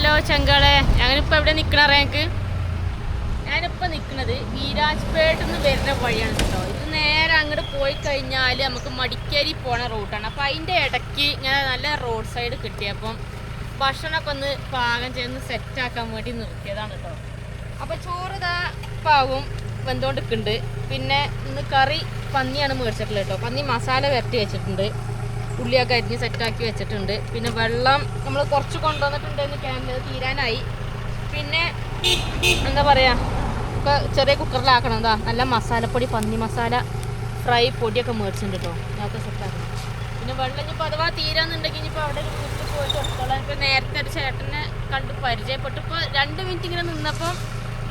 Hello ചങ്കളെ, ഞാനിപ്പോൾ എവിടെ നിൽക്കണ അറിയാക്ക്? ഞാനിപ്പോൾ നിൽക്കുന്നത് വീരാജ്പേട്ടിൽ നിന്ന് വരുന്ന വഴിയാണ് കേട്ടോ. ഇത് നേരെ അങ്ങോട്ട് പോയി കഴിഞ്ഞാൽ നമുക്ക് മടിക്കേരി പോണ റൂട്ടാണ്. അപ്പോൾ അതിൻ്റെ ഇടയ്ക്ക് ഇങ്ങനെ നല്ല റോഡ് സൈഡ് കിട്ടിയപ്പം ഭക്ഷണമൊക്കെ ഒന്ന് പാകം ചെയ്ത് സെറ്റാക്കാൻ വേണ്ടി നിർത്തിയതാണ് കേട്ടോ. അപ്പോൾ ചോറ് ഇതാ പാവും വെന്തുകൊണ്ടിരിക്കുന്നുണ്ട്. പിന്നെ ഇന്ന് കറി പന്നിയാണ് മേടിച്ചിട്ടുള്ളത് കേട്ടോ. പന്നി മസാല വരട്ടി വെച്ചിട്ടുണ്ട്, ഉള്ളിയൊക്കെ അരിഞ്ഞ് സെറ്റാക്കി വെച്ചിട്ടുണ്ട്. പിന്നെ വെള്ളം നമ്മൾ കുറച്ച് കൊണ്ടുവന്നിട്ടുണ്ടെന്ന് ക്യാമ്പിൽ തീരാനായി. പിന്നെ എന്താ പറയുക, ഒക്കെ ചെറിയ കുക്കറിലാക്കണം. എന്താ നല്ല മസാലപ്പൊടി, പന്നി മസാല ഫ്രൈ പൊടിയൊക്കെ മേടിച്ചിട്ടുണ്ട് കേട്ടോ. അതൊക്കെ സെറ്റാക്കണം. പിന്നെ വെള്ളം ഇനിയിപ്പോൾ അഥവാ തീരാന്നുണ്ടെങ്കിൽ ഇനിയിപ്പോൾ അവിടെ ഒരു വീട്ടിൽ പോയിട്ട് എടുത്തോളാം. ഇപ്പോൾ നേരത്തെ ഒരു ചേട്ടനെ കണ്ട് പരിചയപ്പെട്ടു. ഇപ്പോൾ 2 മിനിറ്റ് ഇങ്ങനെ നിന്നപ്പം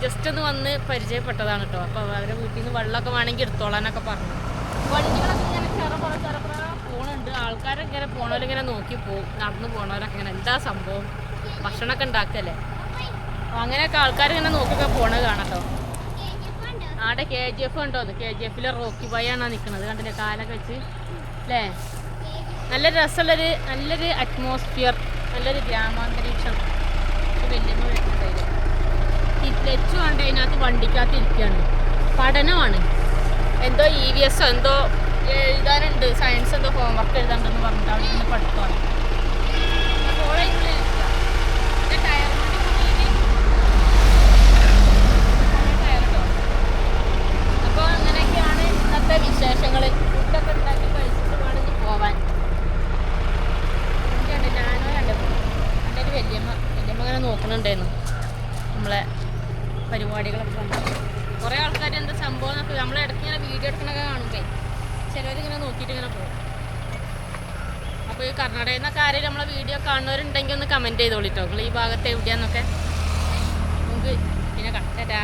ജസ്റ്റ് ഒന്ന് വന്ന് പരിചയപ്പെട്ടതാണ് കേട്ടോ. അപ്പോൾ അവരുടെ വീട്ടിൽ നിന്ന് വെള്ളമൊക്കെ വേണമെങ്കിൽ എടുത്തോളാനൊക്കെ പറഞ്ഞു. വണ്ടികളൊക്കെ ഇങ്ങനെ ചെറുപുറ പോകുന്നുണ്ട്. ആൾക്കാരൊക്കെ ഇങ്ങനെ പോണവരിങ്ങനെ നോക്കി പോകും. നടന്ന് പോണവരൊക്കെ ഇങ്ങനെ എന്താ സംഭവം, ഭക്ഷണമൊക്കെ ഉണ്ടാക്കല്ലേ. അപ്പോൾ അങ്ങനെയൊക്കെ ആൾക്കാർ ഇങ്ങനെ നോക്കിയൊക്കെ പോണത് കാണാം കേട്ടോ. ആടെ KGF ഉണ്ടോന്ന്, KGFിലെ റോക്കി ബോയാണ് നിൽക്കുന്നത്. കണ്ടില്ലേ കാലൊക്കെ വെച്ച് അല്ലേ. നല്ല രസമുള്ളൊരു നല്ലൊരു അറ്റ്മോസ്ഫിയർ, നല്ലൊരു ഗ്രാമാന്തരീക്ഷം. വല്യമ്മ വരുന്നുണ്ടായിരുന്നു. ലച്ചു കൊണ്ട് അതിനകത്ത് വണ്ടിക്കകത്ത് ഇരിക്കുകയാണ്. പഠനമാണ്, എന്തോ EVS എന്തോ എഴുതാനുണ്ട്, സയൻസ് എന്തോ ഹോംവർക്ക് എഴുതാനുണ്ടെന്ന് പറഞ്ഞിട്ട് അവിടെ ഇരുന്ന് പഠിത്തമാണ്. അപ്പോൾ അങ്ങനെയൊക്കെയാണ് ഇന്നത്തെ വിശേഷങ്ങൾ. ഫുഡൊക്കെ ഉണ്ടാക്കി കഴിച്ചിട്ട് വേണം ഇനി പോവാൻ. എനിക്കുണ്ട് ഞാനോ എൻ്റെ ഒരു വല്യമ്മ അങ്ങനെ നോക്കണുണ്ടായിരുന്നു നമ്മളെ പരിപാടികളൊക്കെ കണ്ടു. കുറേ ആൾക്കാർ എന്താ സംഭവം എന്നൊക്കെ നമ്മളെ ഇടയ്ക്ക് ഇങ്ങനെ വീഡിയോ എടുക്കണൊക്കെ കാണുമ്പേ ചിലവരിങ്ങനെ നോക്കിയിട്ട് ഇങ്ങനെ പോകും. അപ്പോൾ ഈ കർണാടകയിൽ നിന്നൊക്കെ ആരെയും നമ്മളെ വീഡിയോ കാണുന്നവരുണ്ടെങ്കിൽ ഒന്ന് കമൻറ്റ് ചെയ്തോളിട്ടോ, നിങ്ങൾ ഈ ഭാഗത്ത് എവിടെയാന്നൊക്കെ. നമുക്ക് പിന്നെ കണ്ടേരാ.